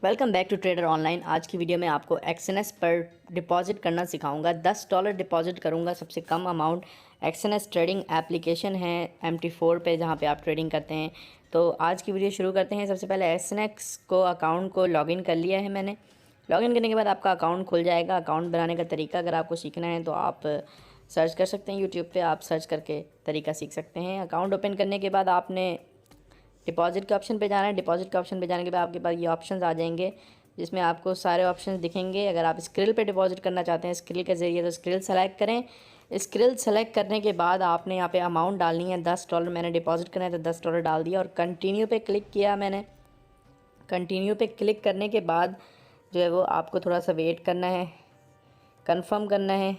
Welcome back to trader online. आज की video में आपको एक्सएनएस पर डिपॉजिट करना सिखाऊंगा। $10 डिपॉजिट करूंगा, सबसे कम अमाउंट। एक्सएनएस ट्रेडिंग एप्लीकेशन है MT4 पे, जहां पे आप ट्रेडिंग करते हैं। तो आज की वीडियो शुरू करते हैं। सबसे पहले एक्सएनएस को अकाउंट को लॉगिन कर लिया है मैंने। लॉगिन करने के बाद आपका अकाउंट खुल जाएगा। अकाउंट बनाने का तरीका अगर आपको सीखना है तो आप सर्च कर सकते हैं यूट्यूब पर, आप सर्च करके तरीका सीख सकते हैं। अकाउंट ओपन करने के बाद आपने डिपॉजिट के ऑप्शन पे जाना है। डिपॉजिट के ऑप्शन पे जाने के बाद आपके पास ये ऑप्शंस आ जाएंगे, जिसमें आपको सारे ऑप्शंस दिखेंगे। अगर आप स्क्रिल पे डिपॉजिट करना चाहते हैं स्क्रिल के ज़रिए, तो स्क्रिल सेलेक्ट करें। स्क्रिल सेलेक्ट करने के बाद आपने यहाँ पे अमाउंट डालनी है। $10 मैंने डिपॉजिट करना है तो $10 डाल दिया और कंटिन्यू पे क्लिक किया मैंने। कंटिन्यू पे क्लिक करने के बाद जो है वो आपको थोड़ा सा वेट करना है, कन्फर्म करना है।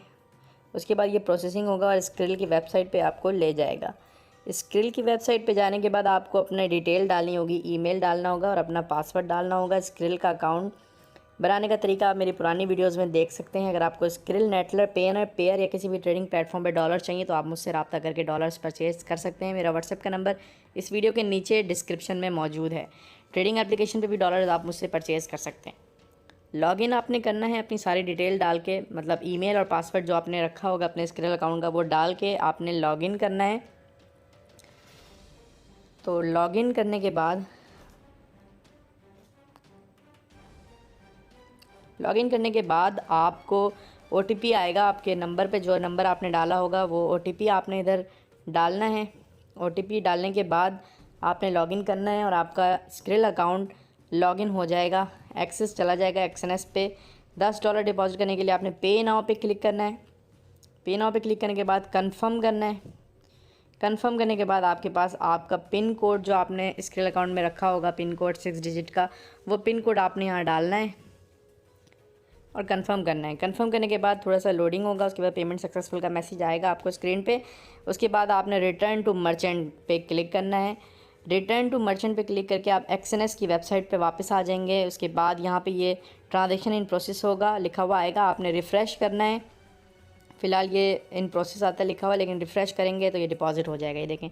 उसके बाद ये प्रोसेसिंग होगा और स्क्रिल की वेबसाइट पे आपको ले जाएगा। स्क्रिल की वेबसाइट पे जाने के बाद आपको अपना डिटेल डालनी होगी, ईमेल डालना होगा और अपना पासवर्ड डालना होगा। स्क्रिल का अकाउंट बनाने का तरीका आप मेरी पुरानी वीडियोस में देख सकते हैं। अगर आपको स्क्रिल, नेटलर, पेयर या किसी भी ट्रेडिंग प्लेटफॉर्म पे डॉलर चाहिए तो आप मुझसे रब्ता करके डॉलर्स परचेज कर सकते हैं। मेरा व्हाट्सएप का नंबर इस वीडियो के नीचे डिस्क्रिप्शन में मौजूद है। ट्रेडिंग एप्लीकेशन पर भी डॉलर्स आप मुझसे परचेज़ कर सकते हैं। लॉगिन आपने करना है अपनी सारी डिटेल डाल के, मतलब ईमेल और पासवर्ड जो आपने रखा होगा अपने स्क्रिल अकाउंट का वो डाल के आपने लॉगिन करना है। तो लॉगिन करने के बाद आपको OTP आएगा आपके नंबर पे। जो नंबर आपने डाला होगा वो OTP आपने इधर डालना है। OTP डालने के बाद आपने लॉगिन करना है और आपका स्क्रिल अकाउंट लॉगिन हो जाएगा, एक्सेस चला जाएगा एक्सएनएस पे। $10 डिपॉजिट करने के लिए आपने पे नाउ पे क्लिक करना है। पे नाउ पे क्लिक करने के बाद कंफर्म करना है। कंफर्म करने के बाद आपके पास आपका पिन कोड जो आपने स्क्रिल अकाउंट में रखा होगा, पिन कोड 6 डिजिट का, वो पिन कोड आपने यहाँ डालना है और कंफर्म करना है। कंफर्म करने के बाद थोड़ा सा लोडिंग होगा, उसके बाद पेमेंट सक्सेसफुल का मैसेज आएगा आपको स्क्रीन पे। उसके बाद आपने रिटर्न टू मर्चेंट पे क्लिक करना है। रिटर्न टू मर्चेंट पे क्लिक करके आप एक्सएनएस की वेबसाइट पे वापस आ जाएंगे। उसके बाद यहाँ पे ये ट्रांजेक्शन इन प्रोसेस होगा लिखा हुआ आएगा, आपने रिफ़्रेश करना है। फ़िलहाल ये इन प्रोसेस आता है लिखा हुआ, लेकिन रिफ़्रेश करेंगे तो ये डिपॉजिट हो जाएगा। ये देखें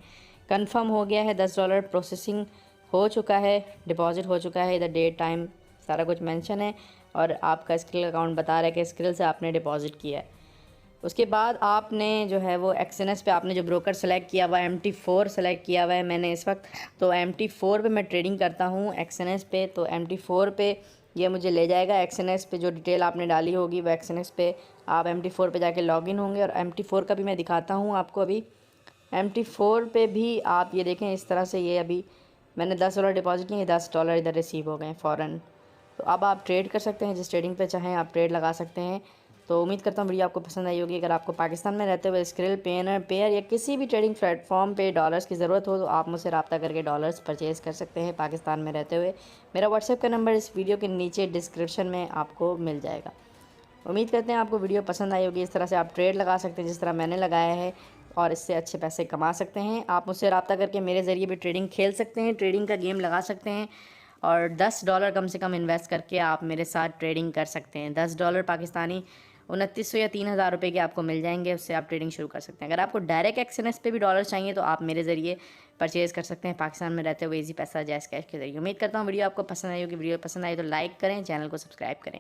कंफर्म हो गया है, $10 प्रोसेसिंग हो चुका है, डिपॉजिट हो चुका है। इधर डेट, टाइम सारा कुछ मेंशन है और आपका स्क्रिल अकाउंट बता रहा है कि स्क्रिल से आपने डिपॉजिट किया है। उसके बाद आपने जो है वो एक्सएनएस पे आपने जो ब्रोकर सेलेक्ट किया हुआ है, MT4 सेलेक्ट किया हुआ है मैंने इस वक्त। तो MT4 पे मैं ट्रेडिंग करता हूँ एक्सएनएस पे। तो MT4 पे ये मुझे ले जाएगा। एक्सएनएस पे जो डिटेल आपने डाली होगी वो एक्सएनएस पे आप MT4 पे जाके लॉगिन होंगे। और MT4 का भी मैं दिखाता हूँ आपको। अभी MT4 पे भी आप ये देखें इस तरह से, ये अभी मैंने $10 डिपॉजिट किए, $10 इधर रिसीव हो गए फ़ौरन। तो अब आप ट्रेड कर सकते हैं, जिस ट्रेडिंग पे चाहें आप ट्रेड लगा सकते हैं। तो उम्मीद करता हूँ वीडियो आपको पसंद आई होगी। अगर आपको पाकिस्तान में रहते हुए स्क्रिल, पेयर या किसी भी ट्रेडिंग प्लेटफॉर्म पे डॉलर्स की ज़रूरत हो तो आप मुझसे रब्ता करके डॉलर्स परचेज़ कर सकते हैं पाकिस्तान में रहते हुए। मेरा व्हाट्सएप का नंबर इस वीडियो के नीचे डिस्क्रिप्शन में आपको मिल जाएगा। उम्मीद करते हैं आपको वीडियो पसंद आई होगी। इस तरह से आप ट्रेड लगा सकते हैं जिस तरह मैंने लगाया है, और इससे अच्छे पैसे कमा सकते हैं। आप मुझसे रब्ता करके मेरे ज़रिए भी ट्रेडिंग खेल सकते हैं, ट्रेडिंग का गेम लगा सकते हैं। और $10 कम से कम इन्वेस्ट करके आप मेरे साथ ट्रेडिंग कर सकते हैं। $10 पाकिस्तानी 2900 या 3000 रुपये के आपको मिल जाएंगे, उससे आप ट्रेडिंग शुरू कर सकते हैं। अगर आपको डायरेक्ट एक्सएनएस पे भी डॉलर चाहिए तो आप मेरे ज़रिए परचेज़ कर सकते हैं पाकिस्तान में रहते हुए इजी पैसा जैस कैश के ज़रिए। उम्मीद करता हूँ वीडियो आपको पसंद आई होगी। वीडियो पसंद आई तो लाइक करें, चैनल को सब्सक्राइब करें।